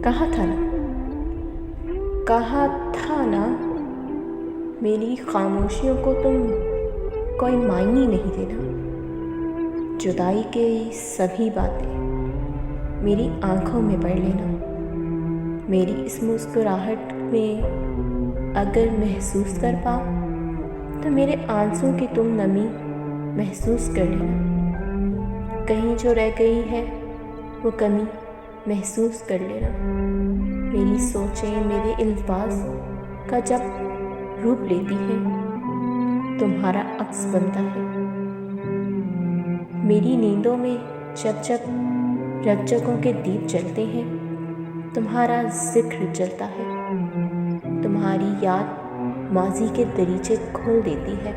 कहा था ना, कहा था ना, मेरी खामोशियों को तुम कोई मायने नहीं देना। जुदाई के सभी बातें मेरी आंखों में पढ़ लेना। मेरी इस मुस्कुराहट में अगर महसूस कर पाओ तो मेरे आंसू की तुम नमी महसूस कर लेना। कहीं जो रह गई है वो कमी महसूस कर लेना। मेरी सोचें मेरे अल्फाज का जब रूप लेती हैं, तुम्हारा अक्स बनता है। मेरी नींदों में जब जब रज्जकों के दीप जलते हैं, तुम्हारा जिक्र जलता है। तुम्हारी याद माजी के दरीचे खोल देती है।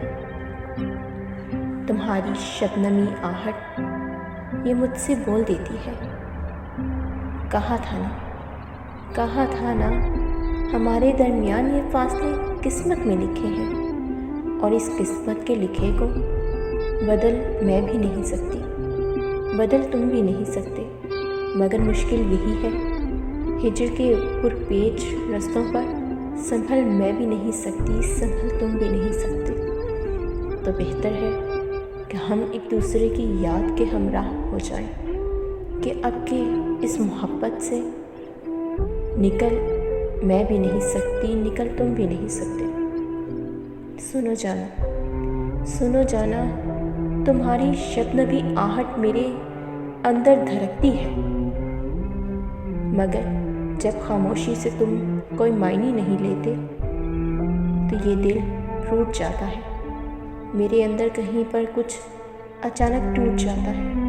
तुम्हारी शबनमी आहट ये मुझसे बोल देती है, कहा था ना, हमारे दरमियान ये फासले किस्मत में लिखे हैं और इस किस्मत के लिखे को बदल मैं भी नहीं सकती, बदल तुम भी नहीं सकते। मगर मुश्किल यही है, हिजर के पुरपेच रस्तों पर संभल मैं भी नहीं सकती, संभल तुम भी नहीं सकते। तो बेहतर है कि हम एक दूसरे की याद के हमराह हो जाएं, कि अब के इस मोहब्बत से निकल मैं भी नहीं सकती, निकल तुम भी नहीं सकते। सुनो जाना, तुम्हारी शबनमी आहट मेरे अंदर धड़कती है। मगर जब खामोशी से तुम कोई मायने नहीं लेते तो ये दिल टूट जाता है। मेरे अंदर कहीं पर कुछ अचानक टूट जाता है।